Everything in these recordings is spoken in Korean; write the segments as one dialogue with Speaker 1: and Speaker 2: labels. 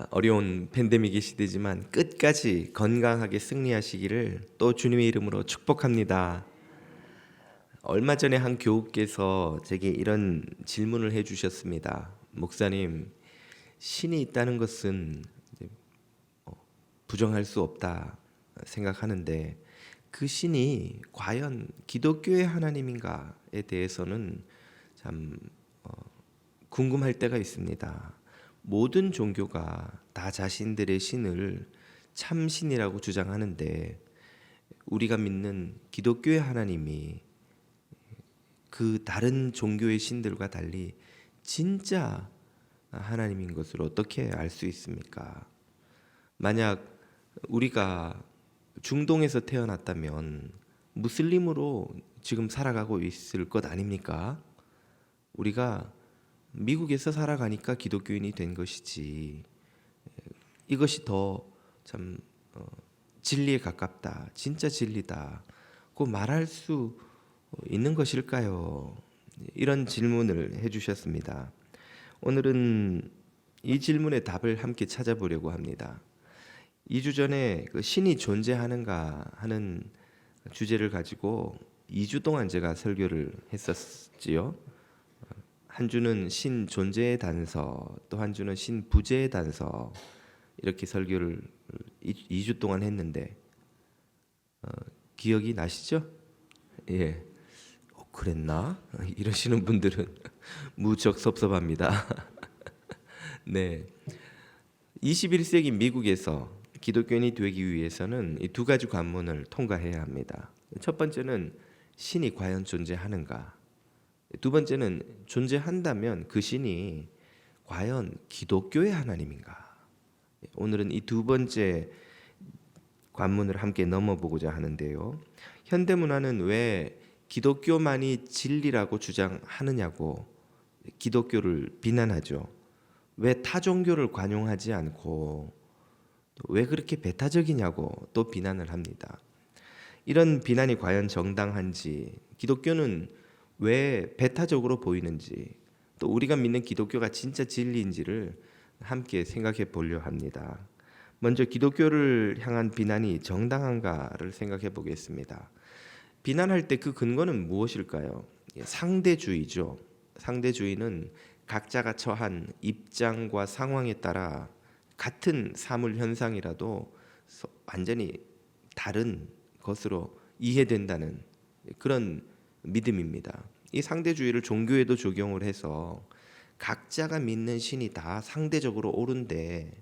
Speaker 1: 어려운 팬데믹의 시대지만 끝까지 건강하게 승리하시기를 또 주님의 이름으로 축복합니다. 얼마 전에 한 교우께서 제게 이런 질문을 해주셨습니다. 목사님, 신이 있다는 것은 부정할 수 없다 생각하는데 그 신이 과연 기독교의 하나님인가에 대해서는 참 궁금할 때가 있습니다. 모든 종교가 다 자신들의 신을 참신이라고 주장하는데 우리가 믿는 기독교의 하나님이 그 다른 종교의 신들과 달리 진짜 하나님인 것을 어떻게 알 수 있습니까? 만약 우리가 중동에서 태어났다면 무슬림으로 지금 살아가고 있을 것 아닙니까? 우리가 미국에서 살아가니까 기독교인이 된 것이지 이것이 더 참 진리에 가깝다, 진짜 진리다 고 말할 수 있는 것일까요? 이런 질문을 해주셨습니다. 오늘은 이 질문의 답을 함께 찾아보려고 합니다. 2주 전에 그 신이 존재하는가 하는 주제를 가지고 2주 동안 제가 설교를 했었지요. 한 주는 신 존재의 단서, 또 한 주는 신 부재의 단서, 이렇게 설교를 2주 동안 했는데 기억이 나시죠? 예. 그랬나? 이러시는 분들은 무척 섭섭합니다. 네. 21세기 미국에서 기독교인이 되기 위해서는 이 두 가지 관문을 통과해야 합니다. 첫 번째는 신이 과연 존재하는가? 두 번째는 존재한다면 그 신이 과연 기독교의 하나님인가? 오늘은 이 두 번째 관문을 함께 넘어보고자 하는데요. 현대문화는 왜 기독교만이 진리라고 주장하느냐고 기독교를 비난하죠. 왜 타 종교를 관용하지 않고 왜 그렇게 배타적이냐고 또 비난을 합니다. 이런 비난이 과연 정당한지, 기독교는 왜 배타적으로 보이는지, 또 우리가 믿는 기독교가 진짜 진리인지를 함께 생각해 보려 합니다. 먼저 기독교를 향한 비난이 정당한가를 생각해 보겠습니다. 비난할 때 그 근거는 무엇일까요? 상대주의죠. 상대주의는 각자가 처한 입장과 상황에 따라 같은 사물 현상이라도 완전히 다른 것으로 이해된다는 그런 믿음입니다. 이 상대주의를 종교에도 적용을 해서 각자가 믿는 신이 다 상대적으로 옳은데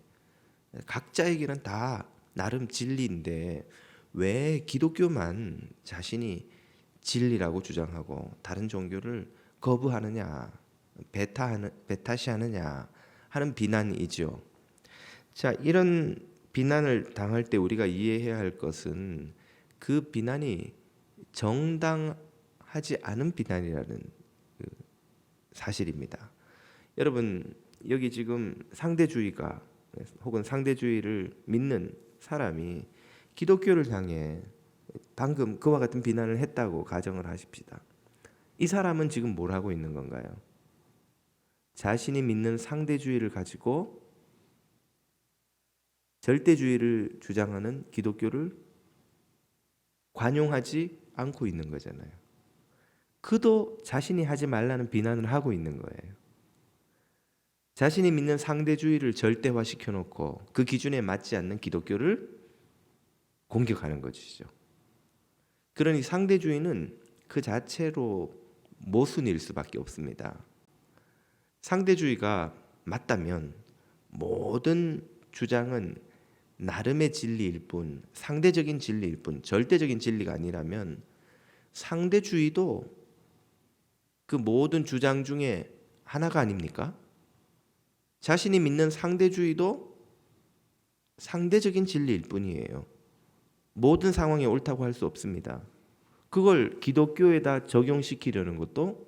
Speaker 1: 각자에게는 다 나름 진리인데 왜 기독교만 자신이 진리라고 주장하고 다른 종교를 거부하느냐, 배타시하느냐 하는 비난이죠. 자, 이런 비난을 당할 때 우리가 이해해야 할 것은 그 비난이 정당하지 않은 비난이라는 그 사실입니다. 여러분, 여기 지금 상대주의가 혹은 상대주의를 믿는 사람이 기독교를 향해 방금 그와 같은 비난을 했다고 가정을 하십시다. 이 사람은 지금 뭘 하고 있는 건가요? 자신이 믿는 상대주의를 가지고 절대주의를 주장하는 기독교를 관용하지 않고 있는 거잖아요. 그도 자신이 하지 말라는 비난을 하고 있는 거예요. 자신이 믿는 상대주의를 절대화시켜 놓고 그 기준에 맞지 않는 기독교를 공격하는 것이죠. 그러니 상대주의는 그 자체로 모순일 수밖에 없습니다. 상대주의가 맞다면 모든 주장은 나름의 진리일 뿐, 상대적인 진리일 뿐, 절대적인 진리가 아니라면 상대주의도 그 모든 주장 중에 하나가 아닙니까? 자신이 믿는 상대주의도 상대적인 진리일 뿐이에요. 모든 상황에 옳다고 할 수 없습니다. 그걸 기독교에다 적용시키려는 것도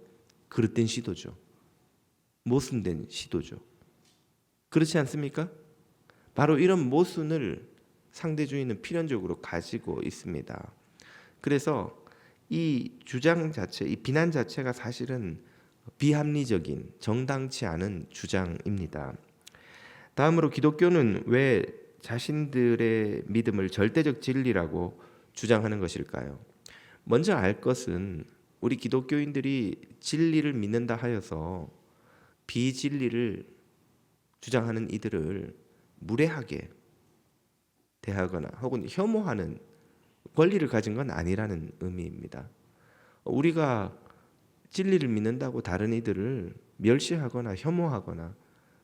Speaker 1: 그릇된 시도죠. 모순된 시도죠. 그렇지 않습니까? 바로 이런 모순을 상대주의는 필연적으로 가지고 있습니다. 그래서 이 주장 자체, 이 비난 자체가 사실은 비합리적인, 정당치 않은 주장입니다. 다음으로 기독교는 왜 자신들의 믿음을 절대적 진리라고 주장하는 것일까요? 먼저 알 것은 우리 기독교인들이 진리를 믿는다 하여서 비진리를 주장하는 이들을 무례하게 대하거나 혹은 혐오하는 권리를 가진 건 아니라는 의미입니다. 우리가 진리를 믿는다고 다른 이들을 멸시하거나 혐오하거나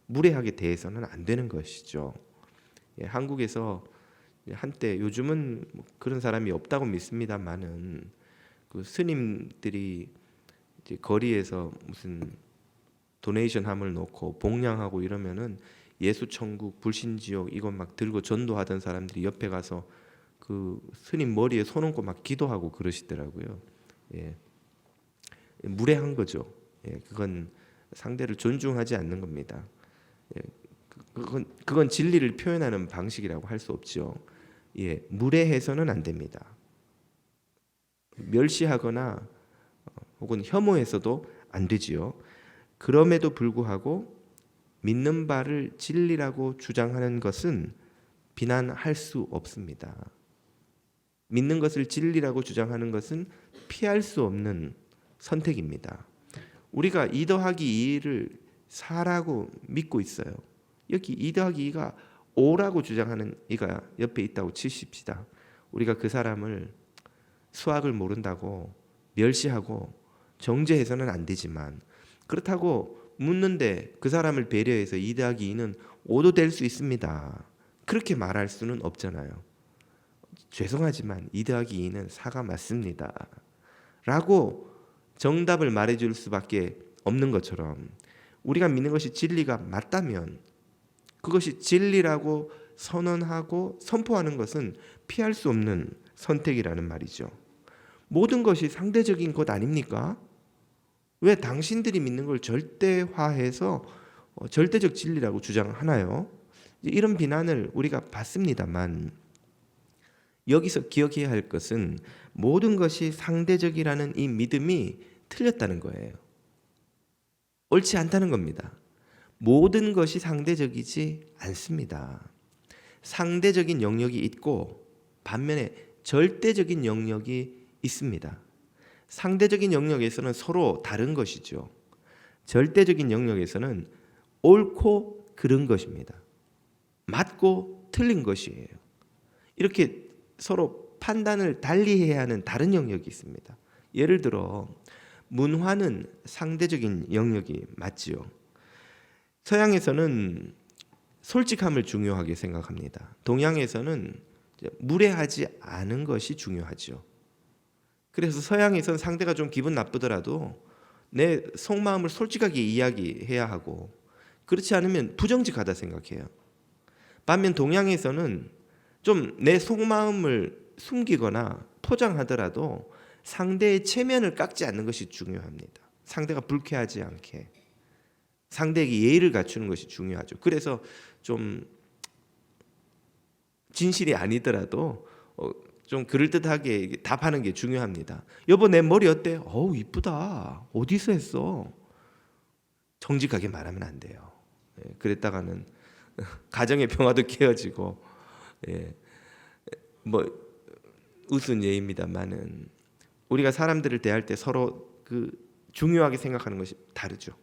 Speaker 1: 무례하게 대해서는 안 되는 것이죠. 한국에서 한때, 요즘은 그런 사람이 없다고 믿습니다만은, 그 스님들이 이제 거리에서 무슨 도네이션 함을 놓고 봉양하고 이러면은 예수천국, 불신지옥 이것 막 들고 전도하던 사람들이 옆에 가서 그 스님 머리에 손 얹고 막 기도하고 그러시더라고요. 예. 무례한 거죠. 예. 그건 상대를 존중하지 않는 겁니다. 예. 그건 진리를 표현하는 방식이라고 할 수 없죠. 예. 무례해서는 안 됩니다. 멸시하거나 혹은 혐오해서도 안 되지요. 그럼에도 불구하고 믿는 바를 진리라고 주장하는 것은 비난할 수 없습니다. 믿는 것을 진리라고 주장하는 것은 피할 수 없는 선택입니다. 우리가 2 더하기 2를 4라고 믿고 있어요. 여기 2 더하기 2가 5라고 주장하는 이가 옆에 있다고 치십시다. 우리가 그 사람을 수학을 모른다고 멸시하고 정죄해서는 안 되지만, 그렇다고 묻는데 그 사람을 배려해서 2 더하기 2는 5도 될 수 있습니다, 그렇게 말할 수는 없잖아요. 죄송하지만 2 더하기 2는 4가 맞습니다 라고 정답을 말해줄 수밖에 없는 것처럼, 우리가 믿는 것이 진리가 맞다면 그것이 진리라고 선언하고 선포하는 것은 피할 수 없는 선택이라는 말이죠. 모든 것이 상대적인 것 아닙니까? 왜 당신들이 믿는 걸 절대화해서 절대적 진리라고 주장하나요? 이런 비난을 우리가 받습니다만, 여기서 기억해야 할 것은 모든 것이 상대적이라는 이 믿음이 틀렸다는 거예요. 옳지 않다는 겁니다. 모든 것이 상대적이지 않습니다. 상대적인 영역이 있고 반면에 절대적인 영역이 있습니다. 상대적인 영역에서는 서로 다른 것이죠. 절대적인 영역에서는 옳고 그른 것입니다. 맞고 틀린 것이에요. 이렇게 서로 판단을 달리해야 하는 다른 영역이 있습니다. 예를 들어 문화는 상대적인 영역이 맞지요. 서양에서는 솔직함을 중요하게 생각합니다. 동양에서는 무례하지 않은 것이 중요하죠. 그래서 서양에서는 상대가 좀 기분 나쁘더라도 내 속마음을 솔직하게 이야기해야 하고, 그렇지 않으면 부정직하다 생각해요. 반면 동양에서는 좀 내 속마음을 숨기거나 포장하더라도 상대의 체면을 깎지 않는 것이 중요합니다. 상대가 불쾌하지 않게 상대에게 예의를 갖추는 것이 중요하죠. 그래서 좀 진실이 아니더라도 좀 그럴듯하게 답하는 게 중요합니다. 여보, 내 머리 어때? 어우, 이쁘다. 어디서 했어? 정직하게 말하면 안 돼요. 그랬다가는 가정의 평화도 깨어지고, 뭐 우스운 예입니다만은 우리가 사람들을 대할 때 서로 그 중요하게 생각하는 것이 다르죠.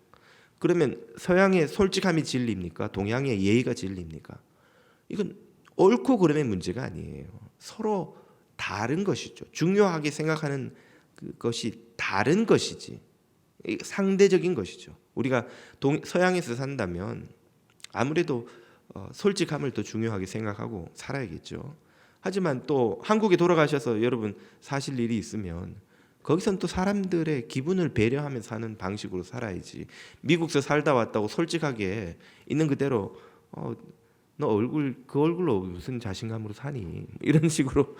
Speaker 1: 그러면 서양의 솔직함이 진리입니까? 동양의 예의가 진리입니까? 이건 옳고 그름의 문제가 아니에요. 서로 다른 것이죠. 중요하게 생각하는 것이 다른 것이지 상대적인 것이죠. 우리가 서양에서 산다면 아무래도 솔직함을 더 중요하게 생각하고 살아야겠죠. 하지만 또 한국에 돌아가셔서 여러분 사실 일이 있으면 거기선 또 사람들의 기분을 배려하며 사는 방식으로 살아야지, 미국에서 살다 왔다고 솔직하게 있는 그대로 너 그 얼굴로 무슨 자신감으로 사니, 이런 식으로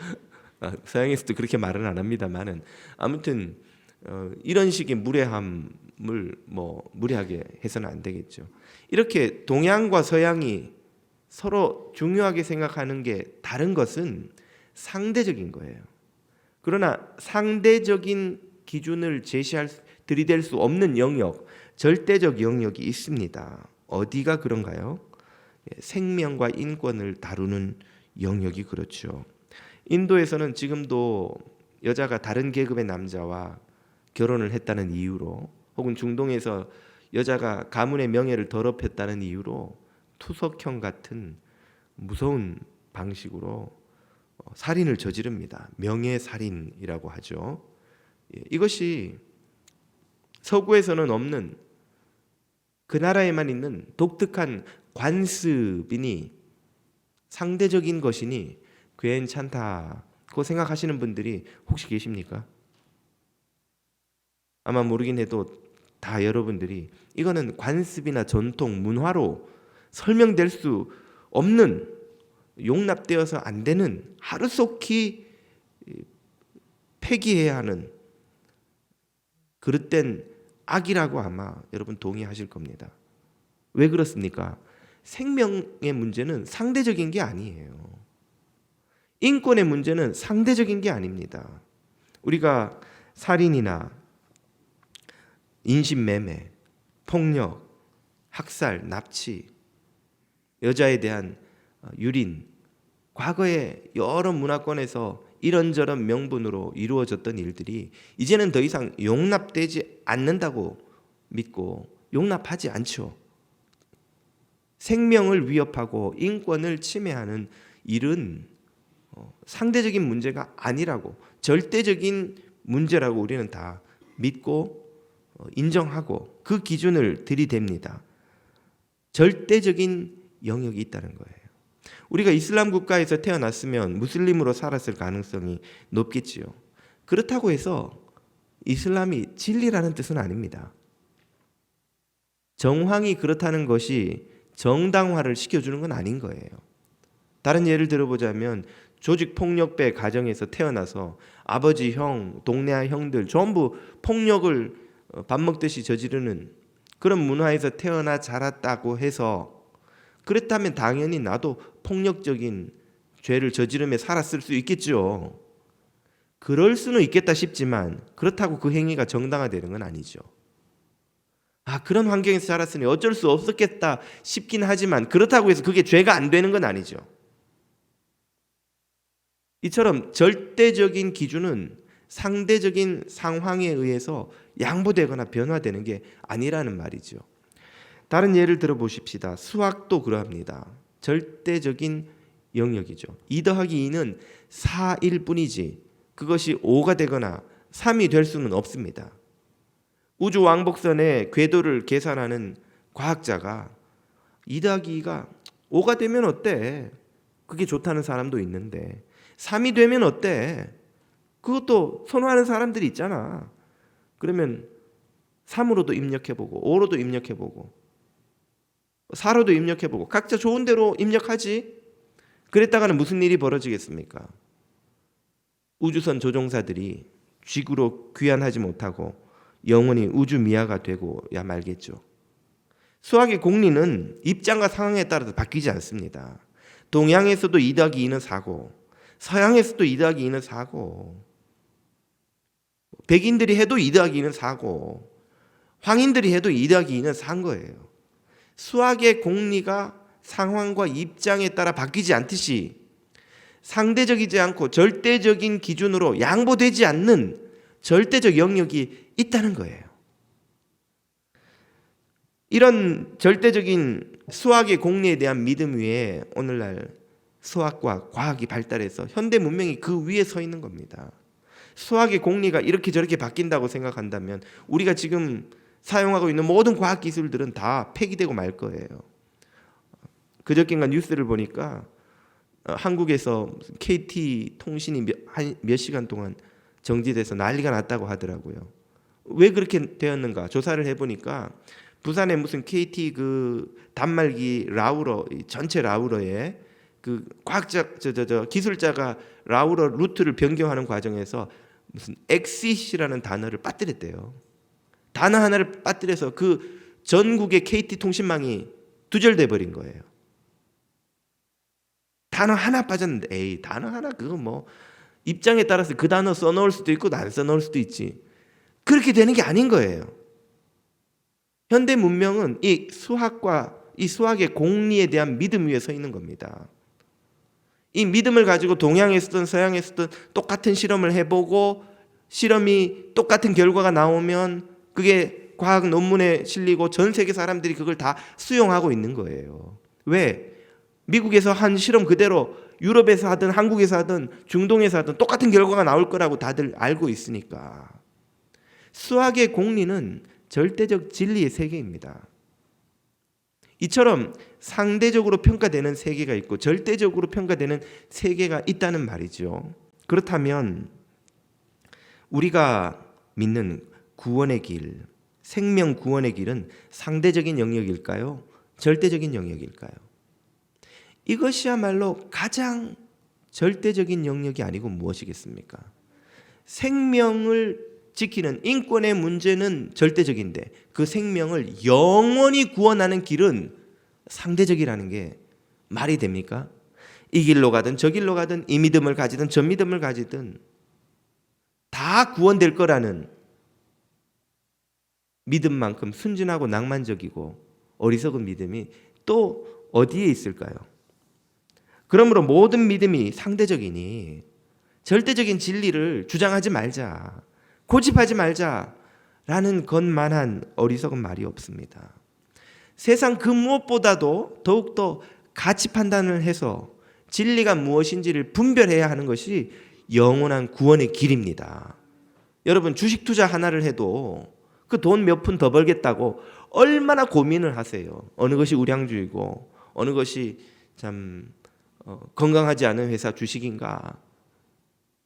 Speaker 1: 서양에서도 그렇게 말은 안 합니다만은, 아무튼 이런 식의 무례함을 무례하게 해서는 안 되겠죠. 이렇게 동양과 서양이 서로 중요하게 생각하는 게 다른 것은 상대적인 거예요. 그러나 상대적인 기준을 들이댈 수 없는 영역, 절대적 영역이 있습니다. 어디가 그런가요? 생명과 인권을 다루는 영역이 그렇죠. 인도에서는 지금도 여자가 다른 계급의 남자와 결혼을 했다는 이유로, 혹은 중동에서 여자가 가문의 명예를 더럽혔다는 이유로 투석형 같은 무서운 방식으로 살인을 저지릅니다. 명예살인이라고 하죠. 이것이 서구에서는 없는, 그 나라에만 있는 독특한 관습이니 상대적인 것이니 괜찮다고 생각하시는 분들이 혹시 계십니까? 아마 모르긴 해도 다 여러분들이 이거는 관습이나 전통, 문화로 설명될 수 없는, 용납되어서 안 되는, 하루속히 폐기해야 하는 그릇된 악이라고 아마 여러분 동의하실 겁니다. 왜 그렇습니까? 생명의 문제는 상대적인 게 아니에요. 인권의 문제는 상대적인 게 아닙니다. 우리가 살인이나 인신매매, 폭력, 학살, 납치, 여자에 대한 유린, 과거에 여러 문화권에서 이런저런 명분으로 이루어졌던 일들이 이제는 더 이상 용납되지 않는다고 믿고 용납하지 않죠. 생명을 위협하고 인권을 침해하는 일은 상대적인 문제가 아니라고, 절대적인 문제라고 우리는 다 믿고 인정하고 그 기준을 들이댑니다. 절대적인 영역이 있다는 거예요. 우리가 이슬람 국가에서 태어났으면 무슬림으로 살았을 가능성이 높겠지요. 그렇다고 해서 이슬람이 진리라는 뜻은 아닙니다. 정황이 그렇다는 것이 정당화를 시켜주는 건 아닌 거예요. 다른 예를 들어보자면 조직폭력배 가정에서 태어나서 아버지, 형, 동네 형들 전부 폭력을 밥 먹듯이 저지르는 그런 문화에서 태어나 자랐다고 해서, 그렇다면 당연히 나도 폭력적인 죄를 저지르며 살았을 수 있겠죠. 그럴 수는 있겠다 싶지만 그렇다고 그 행위가 정당화되는 건 아니죠. 그런 환경에서 자랐으니 어쩔 수 없었겠다 싶긴 하지만 그렇다고 해서 그게 죄가 안 되는 건 아니죠. 이처럼 절대적인 기준은 상대적인 상황에 의해서 양보되거나 변화되는 게 아니라는 말이죠. 다른 예를 들어 보십시다. 수학도 그러합니다. 절대적인 영역이죠. 2 더하기 2는 4일 뿐이지 그것이 5가 되거나 3이 될 수는 없습니다. 우주 왕복선의 궤도를 계산하는 과학자가 2 더하기 2가 5가 되면 어때? 그게 좋다는 사람도 있는데 3이 되면 어때? 그것도 선호하는 사람들이 있잖아. 그러면 3으로도 입력해보고 5로도 입력해보고 4로도 입력해보고 각자 좋은 대로 입력하지. 그랬다가는 무슨 일이 벌어지겠습니까? 우주선 조종사들이 지구로 귀환하지 못하고 영원히 우주 미아가 되고야 말겠죠. 수학의 공리는 입장과 상황에 따라서 바뀌지 않습니다. 동양에서도 2 더하기 2는 4고 서양에서도 2 더하기 2는 4고 백인들이 해도 2 더하기 2는 4고 황인들이 해도 2 더하기 2는 4인 거예요. 수학의 공리가 상황과 입장에 따라 바뀌지 않듯이 상대적이지 않고 절대적인 기준으로 양보되지 않는 절대적 영역이 있다는 거예요. 이런 절대적인 수학의 공리에 대한 믿음 위에 오늘날 수학과 과학이 발달해서 현대 문명이 그 위에 서 있는 겁니다. 수학의 공리가 이렇게 저렇게 바뀐다고 생각한다면 우리가 지금 사용하고 있는 모든 과학 기술들은 다 폐기되고 말 거예요. 그저께인가 뉴스를 보니까 한국에서 KT 통신이 몇 시간 동안 정지돼서 난리가 났다고 하더라고요. 왜 그렇게 되었는가 조사를 해보니까 부산에 무슨 KT 그 단말기 라우러 전체 라우러에 그 과학자 기술자가 라우러 루트를 변경하는 과정에서 무슨 엑시시라는 단어를 빠뜨렸대요. 단어 하나를 빠뜨려서 그 전국의 KT 통신망이 두절돼 버린 거예요. 단어 하나 빠졌는데 에이 단어 하나 그거 뭐 입장에 따라서 그 단어 써놓을 수도 있고 안 써놓을 수도 있지. 그렇게 되는 게 아닌 거예요. 현대 문명은 이 수학과 이 수학의 공리에 대한 믿음 위에 서 있는 겁니다. 이 믿음을 가지고 동양에서든 서양에서든 똑같은 실험을 해보고 실험이 똑같은 결과가 나오면 그게 과학 논문에 실리고 전 세계 사람들이 그걸 다 수용하고 있는 거예요. 왜? 미국에서 한 실험 그대로 유럽에서 하든 한국에서 하든 중동에서 하든 똑같은 결과가 나올 거라고 다들 알고 있으니까. 수학의 공리는 절대적 진리의 세계입니다. 이처럼 상대적으로 평가되는 세계가 있고 절대적으로 평가되는 세계가 있다는 말이죠. 그렇다면 우리가 믿는 구원의 길, 생명 구원의 길은 상대적인 영역일까요? 절대적인 영역일까요? 이것이야말로 가장 절대적인 영역이 아니고 무엇이겠습니까? 생명을 지키는 인권의 문제는 절대적인데 그 생명을 영원히 구원하는 길은 상대적이라는 게 말이 됩니까? 이 길로 가든 저 길로 가든 이 믿음을 가지든 저 믿음을 가지든 다 구원될 거라는 믿음만큼 순진하고 낭만적이고 어리석은 믿음이 또 어디에 있을까요? 그러므로 모든 믿음이 상대적이니 절대적인 진리를 주장하지 말자, 고집하지 말자라는 것만한 어리석은 말이 없습니다. 세상 그 무엇보다도 더욱더 가치 판단을 해서 진리가 무엇인지를 분별해야 하는 것이 영원한 구원의 길입니다. 여러분 주식 투자 하나를 해도 그 돈 몇 푼 더 벌겠다고 얼마나 고민을 하세요. 어느 것이 우량주이고 어느 것이 참 건강하지 않은 회사 주식인가.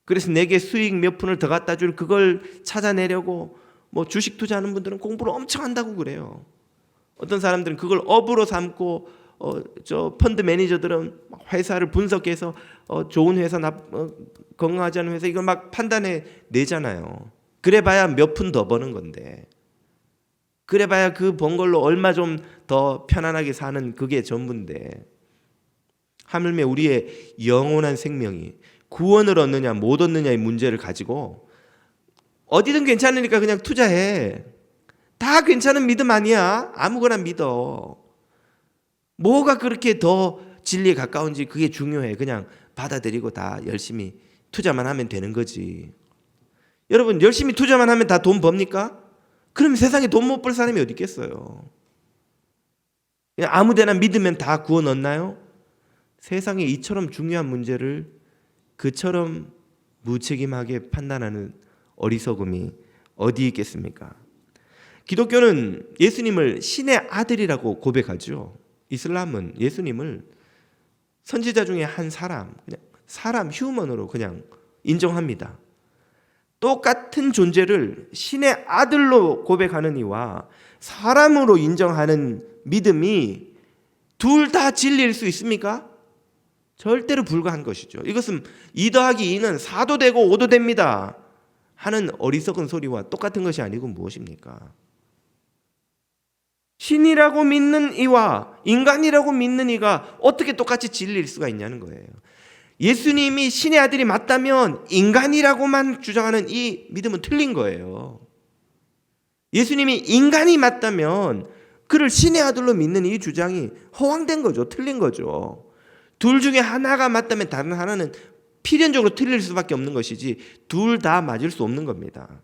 Speaker 1: 그래서 내게 수익 몇 푼을 더 갖다 줄 그걸 찾아내려고 뭐 주식 투자하는 분들은 공부를 엄청 한다고 그래요. 어떤 사람들은 그걸 업으로 삼고 저 펀드 매니저들은 회사를 분석해서 좋은 회사, 건강하지 않은 회사 이걸 막 판단해 내잖아요. 그래봐야 몇 푼 더 버는 건데, 그래봐야 그 번 걸로 얼마 좀 더 편안하게 사는 그게 전부인데, 하물며 우리의 영원한 생명이 구원을 얻느냐 못 얻느냐의 문제를 가지고 어디든 괜찮으니까 그냥 투자해. 다 괜찮은 믿음 아니야. 아무거나 믿어. 뭐가 그렇게 더 진리에 가까운지 그게 중요해. 그냥 받아들이고 다 열심히 투자만 하면 되는 거지. 여러분 열심히 투자만 하면 다 돈 법니까? 그럼 세상에 돈 못 벌 사람이 어디 있겠어요? 그냥 아무데나 믿으면 다 구원 얻나요? 세상에 이처럼 중요한 문제를 그처럼 무책임하게 판단하는 어리석음이 어디 있겠습니까? 기독교는 예수님을 신의 아들이라고 고백하죠. 이슬람은 예수님을 선지자 중에 한 사람, 그냥 사람 휴먼으로 그냥 인정합니다. 똑같은 존재를 신의 아들로 고백하는 이와 사람으로 인정하는 믿음이 둘 다 진리일 수 있습니까? 절대로 불가한 것이죠. 이것은 2 더하기 2는 4도 되고 5도 됩니다 하는 어리석은 소리와 똑같은 것이 아니고 무엇입니까? 신이라고 믿는 이와 인간이라고 믿는 이가 어떻게 똑같이 진리일 수가 있냐는 거예요. 예수님이 신의 아들이 맞다면 인간이라고만 주장하는 이 믿음은 틀린 거예요. 예수님이 인간이 맞다면 그를 신의 아들로 믿는 이 주장이 허황된 거죠. 틀린 거죠. 둘 중에 하나가 맞다면 다른 하나는 필연적으로 틀릴 수밖에 없는 것이지 둘 다 맞을 수 없는 겁니다.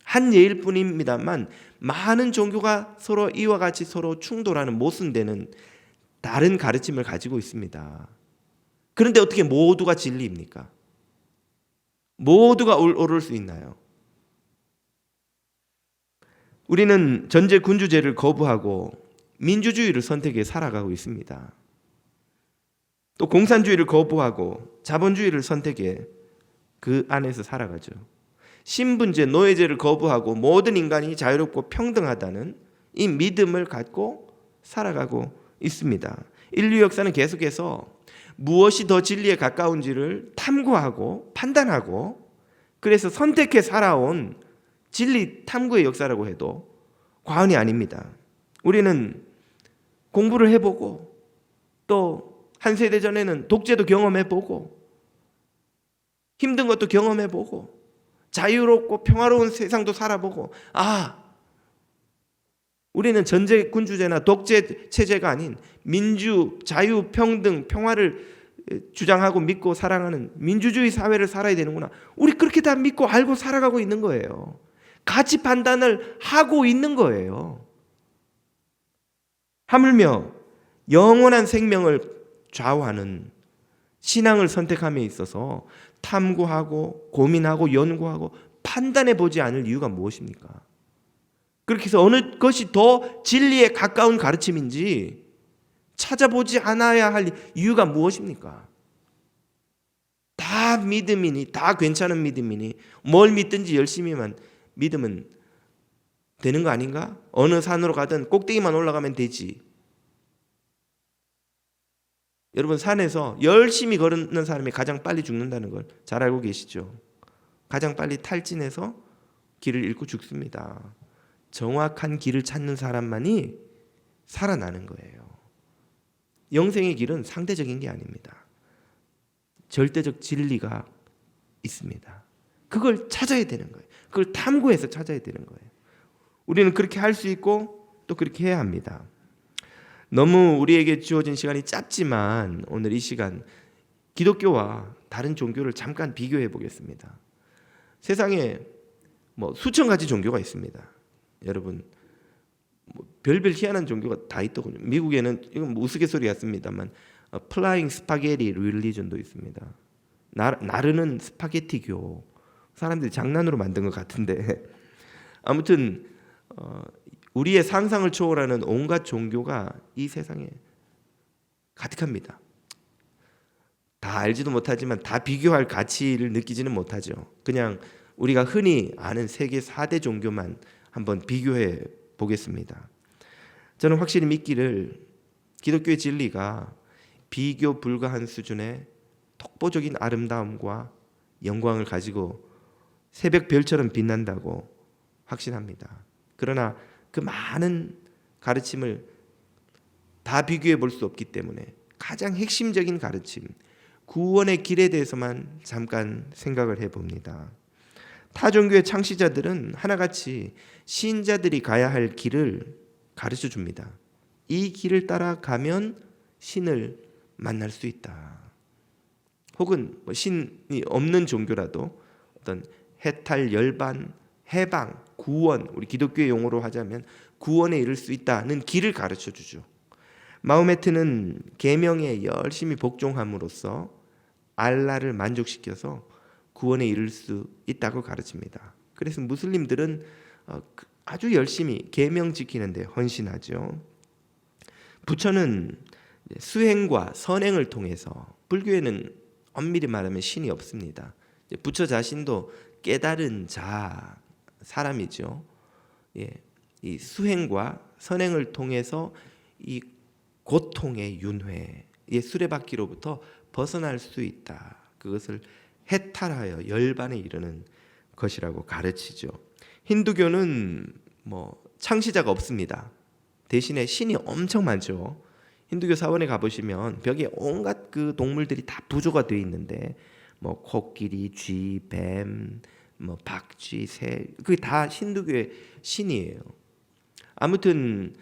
Speaker 1: 한 예일 뿐입니다만 많은 종교가 서로 이와 같이 서로 충돌하는 모순되는 다른 가르침을 가지고 있습니다. 그런데 어떻게 모두가 진리입니까? 모두가 옳을 수 있나요? 우리는 전제군주제를 거부하고 민주주의를 선택해 살아가고 있습니다. 또 공산주의를 거부하고 자본주의를 선택해 그 안에서 살아가죠. 신분제, 노예제를 거부하고 모든 인간이 자유롭고 평등하다는 이 믿음을 갖고 살아가고 있습니다. 인류 역사는 계속해서 무엇이 더 진리에 가까운지를 탐구하고 판단하고 그래서 선택해 살아온 진리 탐구의 역사라고 해도 과언이 아닙니다. 우리는 공부를 해보고 또 한 세대 전에는 독재도 경험해보고 힘든 것도 경험해보고 자유롭고 평화로운 세상도 살아보고 우리는 전제군주제나 독재 체제가 아닌 민주, 자유, 평등, 평화를 주장하고 믿고 사랑하는 민주주의 사회를 살아야 되는구나. 우리 그렇게 다 믿고 알고 살아가고 있는 거예요. 가치 판단을 하고 있는 거예요. 하물며 영원한 생명을 좌우하는 신앙을 선택함에 있어서 탐구하고 고민하고 연구하고 판단해 보지 않을 이유가 무엇입니까? 그렇게 해서 어느 것이 더 진리에 가까운 가르침인지 찾아보지 않아야 할 이유가 무엇입니까? 다 믿음이니, 다 괜찮은 믿음이니, 뭘 믿든지 열심히만 믿으면 되는 거 아닌가? 어느 산으로 가든 꼭대기만 올라가면 되지. 여러분, 산에서 열심히 걸는 사람이 가장 빨리 죽는다는 걸 잘 알고 계시죠? 가장 빨리 탈진해서 길을 잃고 죽습니다. 정확한 길을 찾는 사람만이 살아나는 거예요. 영생의 길은 상대적인 게 아닙니다. 절대적 진리가 있습니다. 그걸 찾아야 되는 거예요. 그걸 탐구해서 찾아야 되는 거예요. 우리는 그렇게 할 수 있고 또 그렇게 해야 합니다. 너무 우리에게 주어진 시간이 짧지만 오늘 이 시간 기독교와 다른 종교를 잠깐 비교해 보겠습니다. 세상에 수천 가지 종교가 있습니다. 여러분, 별별 희한한 종교가 다 있더군요. 미국에는 이건 우스갯소리 같습니다만 플라잉 스파게티 릴리전도 있습니다. 나르는 스파게티교. 사람들이 장난으로 만든 것 같은데 아무튼 우리의 상상을 초월하는 온갖 종교가 이 세상에 가득합니다. 다 알지도 못하지만 다 비교할 가치를 느끼지는 못하죠. 그냥 우리가 흔히 아는 세계 4대 종교만 한번 비교해 보겠습니다. 저는 확실히 믿기를 기독교의 진리가 비교 불가한 수준의 독보적인 아름다움과 영광을 가지고 새벽 별처럼 빛난다고 확신합니다. 그러나 그 많은 가르침을 다 비교해 볼 수 없기 때문에 가장 핵심적인 가르침, 구원의 길에 대해서만 잠깐 생각을 해봅니다. 타 종교의 창시자들은 하나같이 신자들이 가야 할 길을 가르쳐 줍니다. 이 길을 따라가면 신을 만날 수 있다. 혹은 신이 없는 종교라도 어떤 해탈, 열반, 해방, 구원, 우리 기독교의 용어로 하자면 구원에 이를 수 있다는 길을 가르쳐 주죠. 마호메트는 계명에 열심히 복종함으로써 알라를 만족시켜서 구원에 이를 수 있다고 가르칩니다. 그래서 무슬림들은 아주 열심히 계명 지키는데 헌신하죠. 부처는 수행과 선행을 통해서, 불교에는 엄밀히 말하면 신이 없습니다. 부처 자신도 깨달은 자, 사람이죠. 이 수행과 선행을 통해서 이 고통의 윤회, 이 수레바퀴로부터 벗어날 수 있다. 그것을 해탈하여 열반에 이르는 것이라고 가르치죠. 힌두교는 창시자가 없습니다. 대신에 신이 엄청 많죠. 힌두교 사원에 가보시면 벽에 온갖 그 동물들이 다 부조가 되어 있는데 코끼리, 쥐, 뱀, 박쥐, 새, 그게 다 힌두교의 신이에요. 아무튼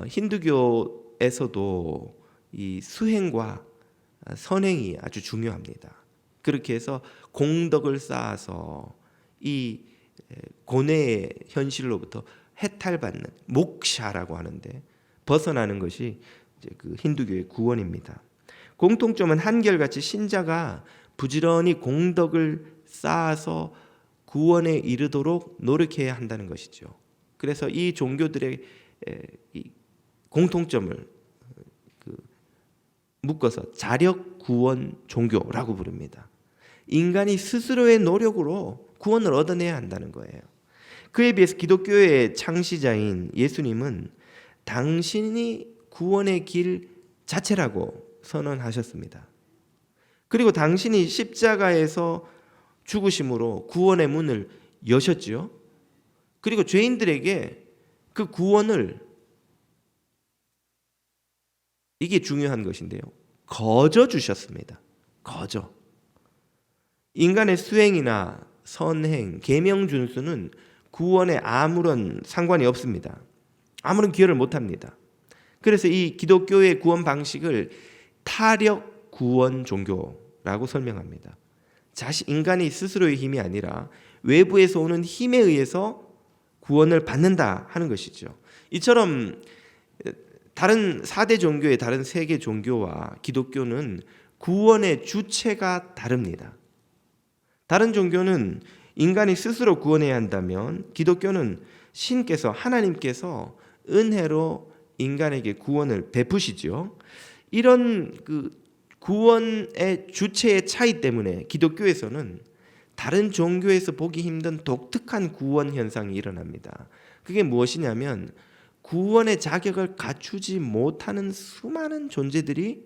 Speaker 1: 힌두교에서도 이 수행과 선행이 아주 중요합니다. 그렇게 해서 공덕을 쌓아서 이 고뇌의 현실로부터 해탈받는 목샤라고 하는데 벗어나는 것이 이제 그 힌두교의 구원입니다. 공통점은 한결같이 신자가 부지런히 공덕을 쌓아서 구원에 이르도록 노력해야 한다는 것이죠. 그래서 이 종교들의 이 공통점을 묶어서 자력 구원 종교라고 부릅니다. 인간이 스스로의 노력으로 구원을 얻어내야 한다는 거예요. 그에 비해서 기독교의 창시자인 예수님은 당신이 구원의 길 자체라고 선언하셨습니다. 그리고 당신이 십자가에서 죽으심으로 구원의 문을 여셨죠. 그리고 죄인들에게 그 구원을, 이게 중요한 것인데요, 거저 주셨습니다. 거저. 인간의 수행이나 선행, 계명 준수는 구원에 아무런 상관이 없습니다. 아무런 기여를 못합니다. 그래서 이 기독교의 구원 방식을 타력 구원 종교라고 설명합니다. 인간이 스스로의 힘이 아니라 외부에서 오는 힘에 의해서 구원을 받는다 하는 것이죠. 이처럼 다른 4대 종교의 다른 3개 종교와 기독교는 구원의 주체가 다릅니다. 다른 종교는 인간이 스스로 구원해야 한다면 기독교는 신께서 하나님께서 은혜로 인간에게 구원을 베푸시죠. 이런 구원의 주체의 차이 때문에 기독교에서는 다른 종교에서 보기 힘든 독특한 구원 현상이 일어납니다. 그게 무엇이냐면 구원의 자격을 갖추지 못하는 수많은 존재들이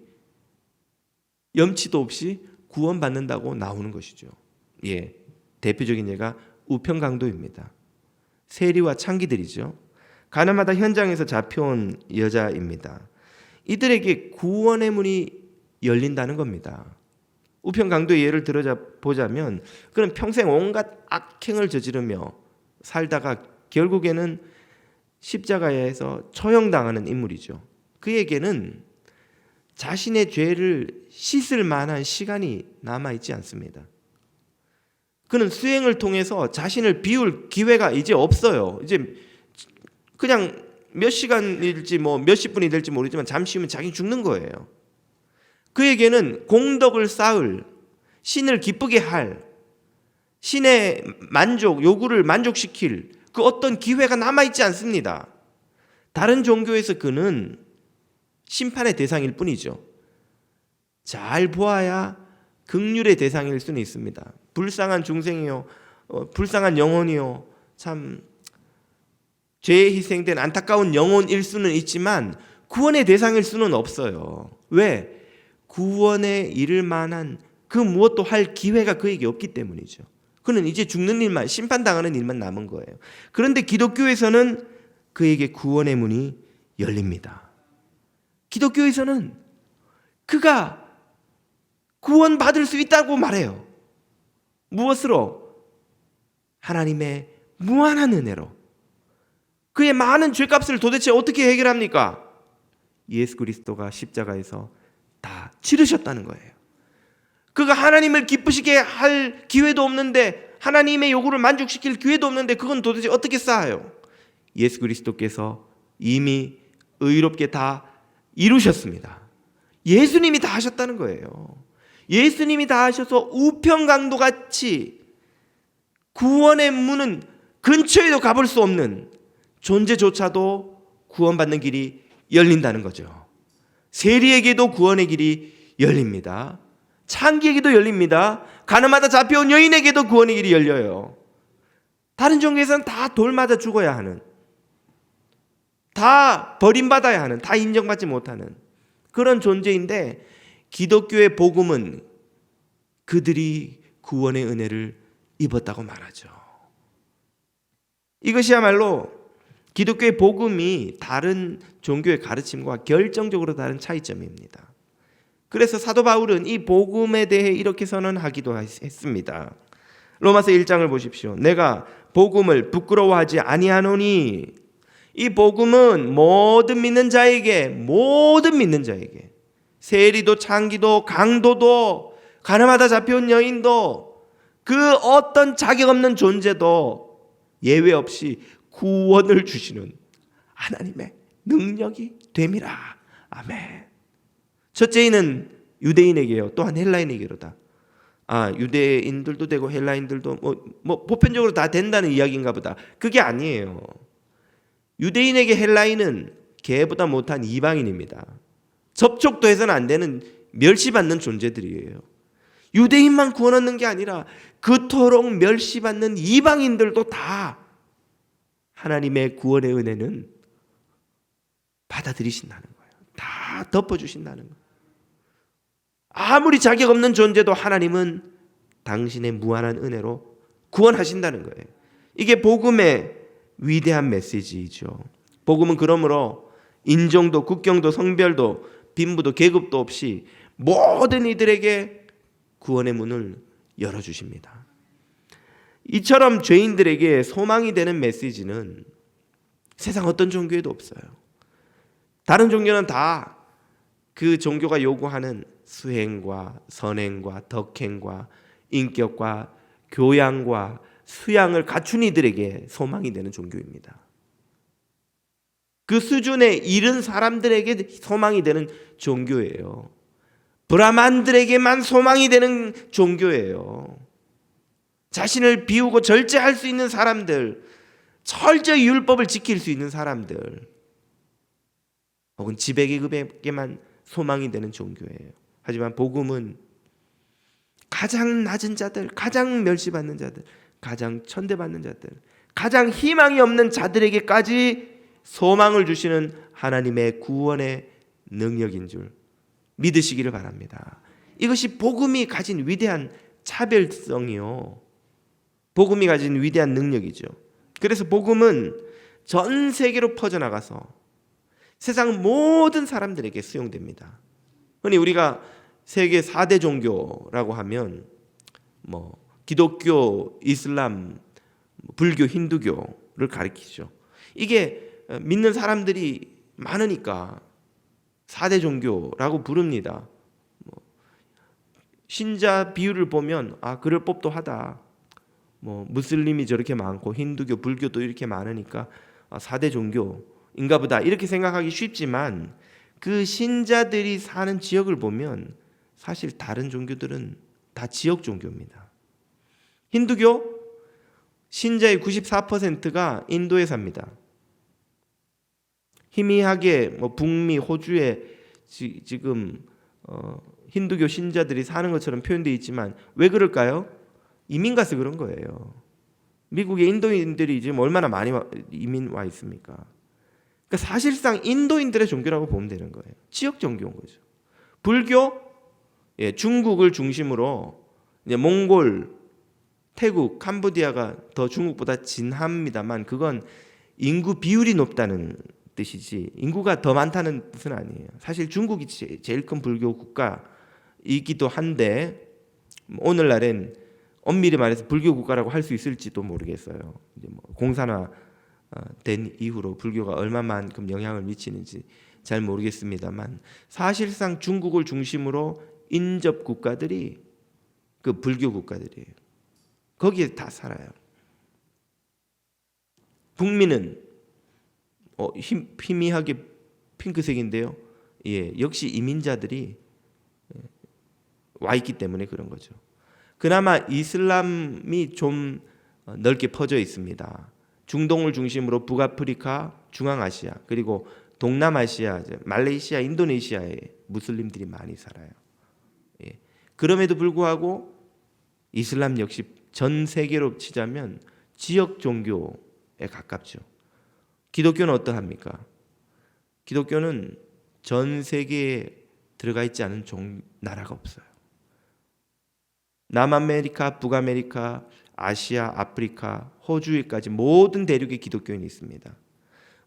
Speaker 1: 염치도 없이 구원받는다고 나오는 것이죠. 대표적인 예가 우편강도입니다. 세리와 창기들이죠. 가나마다 현장에서 잡혀온 여자입니다. 이들에게 구원의 문이 열린다는 겁니다. 우편강도의 예를 들어보자면 그는 평생 온갖 악행을 저지르며 살다가 결국에는 십자가에서 처형당하는 인물이죠. 그에게는 자신의 죄를 씻을 만한 시간이 남아있지 않습니다. 그는 수행을 통해서 자신을 비울 기회가 이제 없어요. 이제 그냥 몇 시간일지 몇십 분이 될지 모르지만 잠시 후면 자기는 죽는 거예요. 그에게는 공덕을 쌓을, 신을 기쁘게 할, 신의 요구를 만족시킬 그 어떤 기회가 남아있지 않습니다. 다른 종교에서 그는 심판의 대상일 뿐이죠. 잘 보아야 긍휼의 대상일 수는 있습니다. 불쌍한 중생이요, 불쌍한 영혼이요, 참 죄에 희생된 안타까운 영혼일 수는 있지만 구원의 대상일 수는 없어요. 왜? 구원에 이를 만한 그 무엇도 할 기회가 그에게 없기 때문이죠. 그는 이제 죽는 일만, 심판당하는 일만 남은 거예요. 그런데 기독교에서는 그에게 구원의 문이 열립니다. 기독교에서는 그가 구원받을 수 있다고 말해요. 무엇으로? 하나님의 무한한 은혜로. 그의 많은 죄값을 도대체 어떻게 해결합니까? 예수 그리스도가 십자가에서 다 치르셨다는 거예요. 그가 하나님을 기쁘시게 할 기회도 없는데, 하나님의 요구를 만족시킬 기회도 없는데 그건 도대체 어떻게 쌓아요? 예수 그리스도께서 이미 의롭게 다 이루셨습니다. 예수님이 다 하셨다는 거예요. 예수님이 다 하셔서 우편강도 같이 구원의 문은 근처에도 가볼 수 없는 존재조차도 구원받는 길이 열린다는 거죠. 세리에게도 구원의 길이 열립니다. 창기에게도 열립니다. 가나마다 잡혀온 여인에게도 구원의 길이 열려요. 다른 종교에서는 다 돌 맞아 죽어야 하는, 다 버림받아야 하는, 다 인정받지 못하는 그런 존재인데, 기독교의 복음은 그들이 구원의 은혜를 입었다고 말하죠. 이것이야말로 기독교의 복음이 다른 종교의 가르침과 결정적으로 다른 차이점입니다. 그래서 사도 바울은 이 복음에 대해 이렇게 선언하기도 했습니다. 로마서 1장을 보십시오. 내가 복음을 부끄러워하지 아니하노니, 이 복음은 모든 믿는 자에게, 세리도 창기도 강도도 가나마다 잡혀온 여인도 그 어떤 자격 없는 존재도 예외 없이 구원을 주시는 하나님의 능력이 됨이라. 아멘. 첫째는 유대인에게요, 또한 헬라인에게로다. 유대인들도 되고 헬라인들도 보편적으로 다 된다는 이야기인가 보다. 그게 아니에요. 유대인에게 헬라인은 개보다 못한 이방인입니다. 접촉도 해서는 안 되는 멸시받는 존재들이에요. 유대인만 구원 얻는 게 아니라 그토록 멸시받는 이방인들도 다 하나님의 구원의 은혜는 받아들이신다는 거예요. 다 덮어주신다는 거예요. 아무리 자격 없는 존재도 하나님은 당신의 무한한 은혜로 구원하신다는 거예요. 이게 복음의 위대한 메시지이죠. 복음은 그러므로 인종도 국경도 성별도 빈부도 계급도 없이 모든 이들에게 구원의 문을 열어주십니다. 이처럼 죄인들에게 소망이 되는 메시지는 세상 어떤 종교에도 없어요. 다른 종교는 다 그 종교가 요구하는 수행과 선행과 덕행과 인격과 교양과 수양을 갖춘 이들에게 소망이 되는 종교입니다. 그 수준에 이른 사람들에게 소망이 되는 종교예요. 브라만들에게만 소망이 되는 종교예요. 자신을 비우고 절제할 수 있는 사람들, 철저히 율법을 지킬 수 있는 사람들, 혹은 지배계급에게만 소망이 되는 종교예요. 하지만 복음은 가장 낮은 자들, 가장 멸시받는 자들, 가장 천대받는 자들, 가장 희망이 없는 자들에게까지 소망을 주시는 하나님의 구원의 능력인 줄 믿으시기를 바랍니다. 이것이 복음이 가진 위대한 차별성이요, 복음이 가진 위대한 능력이죠. 그래서 복음은 전 세계로 퍼져나가서 세상 모든 사람들에게 수용됩니다. 흔히 우리가 세계 4대 종교라고 하면 기독교, 이슬람, 불교, 힌두교를 가리키죠. 이게 믿는 사람들이 많으니까 4대 종교라고 부릅니다. 신자 비율을 보면 그럴 법도 하다. 무슬림이 저렇게 많고 힌두교, 불교도 이렇게 많으니까 4대 종교인가 보다 이렇게 생각하기 쉽지만 그 신자들이 사는 지역을 보면 사실 다른 종교들은 다 지역 종교입니다. 힌두교 신자의 94%가 인도에 삽니다. 희미하게 북미, 호주에 지금 힌두교 신자들이 사는 것처럼 표현되어 있지만 왜 그럴까요? 이민 가서 그런 거예요. 미국에 인도인들이 지금 얼마나 많이 이민 와 있습니까? 그러니까 사실상 인도인들의 종교라고 보면 되는 거예요. 지역 종교인 거죠. 불교, 중국을 중심으로 이제 몽골, 태국, 캄보디아가 더 중국보다 진합니다만 그건 인구 비율이 높다는 뜻이지 인구가 더 많다는 뜻은 아니에요. 사실 중국이 제일 큰 불교 국가이기도 한데 오늘날엔 엄밀히 말해서 불교 국가라고 할 수 있을지도 모르겠어요. 이제 공산화된 이후로 불교가 얼마만큼 영향을 미치는지 잘 모르겠습니다만 사실상 중국을 중심으로 인접 국가들이 그 불교 국가들이에요. 거기에 다 살아요. 북미는 희미하게 핑크색인데요. 역시 이민자들이 와 있기 때문에 그런 거죠. 그나마 이슬람이 좀 넓게 퍼져 있습니다. 중동을 중심으로 북아프리카, 중앙아시아 그리고 동남아시아, 말레이시아, 인도네시아에 무슬림들이 많이 살아요. 그럼에도 불구하고 이슬람 역시 전 세계로 치자면 지역 종교에 가깝죠. 기독교는 어떠합니까? 기독교는 전 세계에 들어가 있지 않은 나라가 없어요. 남아메리카, 북아메리카, 아시아, 아프리카, 호주에까지 모든 대륙에 기독교인이 있습니다.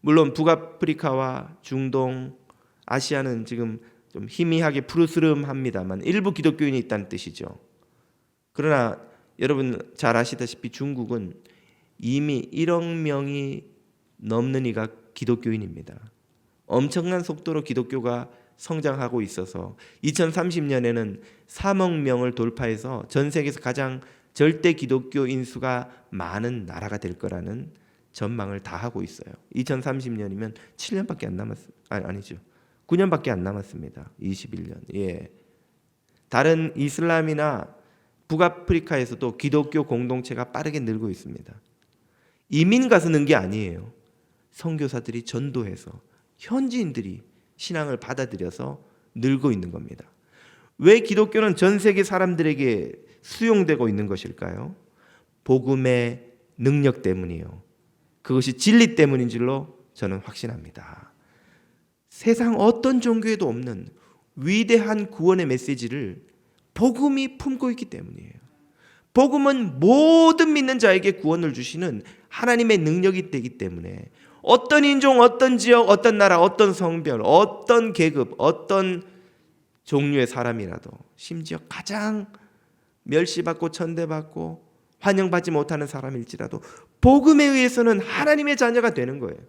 Speaker 1: 물론 북아프리카와 중동, 아시아는 지금 좀 희미하게 푸르스름합니다만 일부 기독교인이 있다는 뜻이죠. 그러나 여러분 잘 아시다시피 중국은 이미 1억 명이 넘는 이가 기독교인입니다. 엄청난 속도로 기독교가 성장하고 있어서 2030년에는 3억 명을 돌파해서 전 세계에서 가장 절대 기독교인 수가 많은 나라가 될 거라는 전망을 다 하고 있어요. 2030년이면 7년밖에 안 남았습니다. 아니죠. 9년밖에 안 남았습니다. 21년. 다른 이슬람이나 북아프리카에서도 기독교 공동체가 빠르게 늘고 있습니다. 이민 가서 는 게 아니에요. 선교사들이 전도해서 현지인들이 신앙을 받아들여서 늘고 있는 겁니다. 왜 기독교는 전 세계 사람들에게 수용되고 있는 것일까요? 복음의 능력 때문이요. 그것이 진리 때문인 줄로 저는 확신합니다. 세상 어떤 종교에도 없는 위대한 구원의 메시지를 복음이 품고 있기 때문이에요. 복음은 모든 믿는 자에게 구원을 주시는 하나님의 능력이 되기 때문에 어떤 인종, 어떤 지역, 어떤 나라, 어떤 성별, 어떤 계급, 어떤 종류의 사람이라도 심지어 가장 멸시받고 천대받고 환영받지 못하는 사람일지라도 복음에 의해서는 하나님의 자녀가 되는 거예요.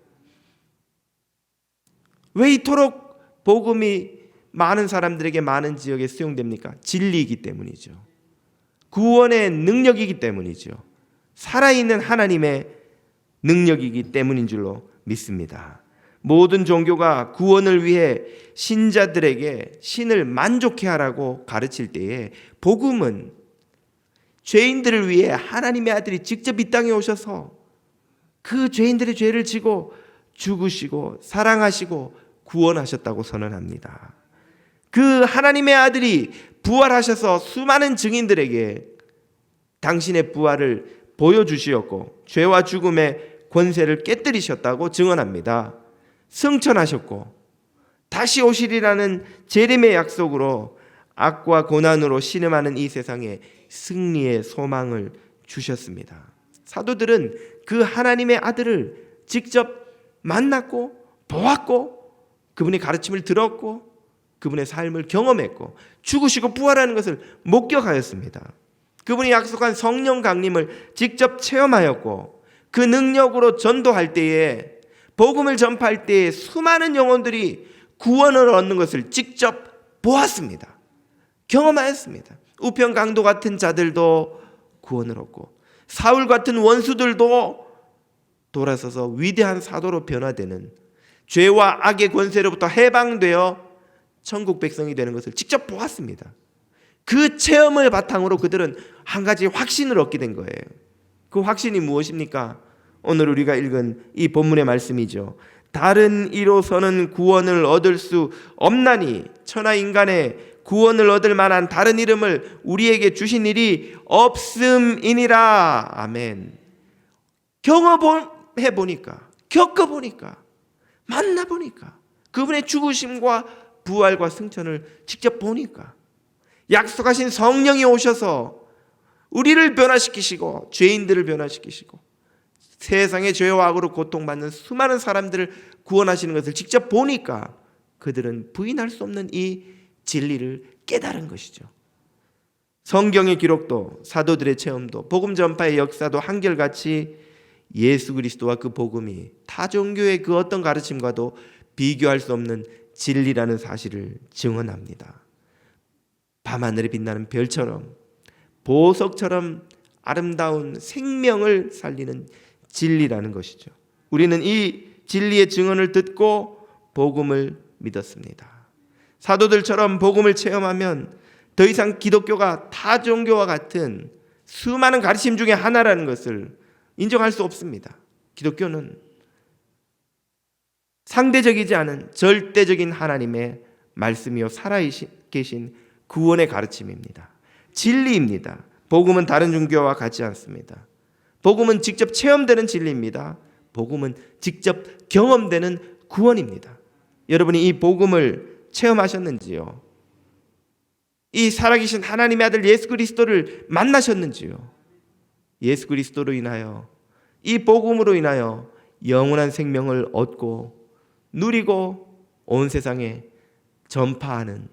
Speaker 1: 왜 이토록 복음이 많은 사람들에게 많은 지역에 수용됩니까? 진리이기 때문이죠. 구원의 능력이기 때문이죠. 살아있는 하나님의 능력이기 때문인 줄로 믿습니다. 모든 종교가 구원을 위해 신자들에게 신을 만족해 하라고 가르칠 때에 복음은 죄인들을 위해 하나님의 아들이 직접 이 땅에 오셔서 그 죄인들의 죄를 지고 죽으시고 사랑하시고 구원하셨다고 선언합니다. 그 하나님의 아들이 부활하셔서 수많은 증인들에게 당신의 부활을 보여주시었고 죄와 죽음의 권세를 깨뜨리셨다고 증언합니다. 승천하셨고 다시 오시리라는 재림의 약속으로 악과 고난으로 신음하는 이 세상에 승리의 소망을 주셨습니다. 사도들은 그 하나님의 아들을 직접 만났고 보았고 그분의 가르침을 들었고 그분의 삶을 경험했고 죽으시고 부활하는 것을 목격하였습니다. 그분이 약속한 성령 강림을 직접 체험하였고 그 능력으로 전도할 때에 복음을 전파할 때에 수많은 영혼들이 구원을 얻는 것을 직접 보았습니다. 경험하였습니다. 우편 강도 같은 자들도 구원을 얻고 사울 같은 원수들도 돌아서서 위대한 사도로 변화되는 죄와 악의 권세로부터 해방되어 천국 백성이 되는 것을 직접 보았습니다. 그 체험을 바탕으로 그들은 한 가지 확신을 얻게 된 거예요. 그 확신이 무엇입니까? 오늘 우리가 읽은 이 본문의 말씀이죠. 다른 이로서는 구원을 얻을 수 없나니 천하 인간의 구원을 얻을 만한 다른 이름을 우리에게 주신 일이 없음이니라. 아멘. 경험해 보니까, 겪어 보니까, 만나 보니까, 그분의 죽으심과 부활과 승천을 직접 보니까, 약속하신 성령이 오셔서 우리를 변화시키시고 죄인들을 변화시키시고 세상의 죄와 악으로 고통받는 수많은 사람들을 구원하시는 것을 직접 보니까 그들은 부인할 수 없는 이 진리를 깨달은 것이죠. 성경의 기록도 사도들의 체험도 복음 전파의 역사도 한결같이 예수 그리스도와 그 복음이 타 종교의 그 어떤 가르침과도 비교할 수 없는 진리라는 사실을 증언합니다. 밤하늘에 빛나는 별처럼 보석처럼 아름다운 생명을 살리는 진리라는 것이죠. 우리는 이 진리의 증언을 듣고 복음을 믿었습니다. 사도들처럼 복음을 체험하면 더 이상 기독교가 타 종교와 같은 수많은 가르침 중에 하나라는 것을 인정할 수 없습니다. 기독교는 상대적이지 않은 절대적인 하나님의 말씀이요 살아계신 구원의 가르침입니다. 진리입니다. 복음은 다른 종교와 같지 않습니다. 복음은 직접 체험되는 진리입니다. 복음은 직접 경험되는 구원입니다. 여러분이 이 복음을 체험하셨는지요? 이 살아계신 하나님의 아들 예수 그리스도를 만나셨는지요? 예수 그리스도로 인하여 이 복음으로 인하여 영원한 생명을 얻고 누리고 온 세상에 전파하는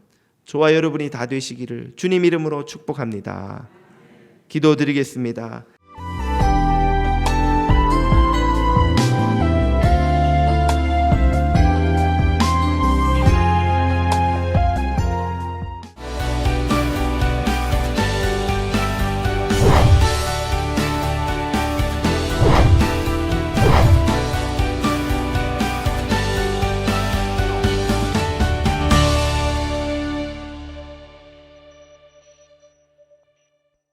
Speaker 1: 저와 여러분이 다 되시기를 주님 이름으로 축복합니다. 기도드리겠습니다.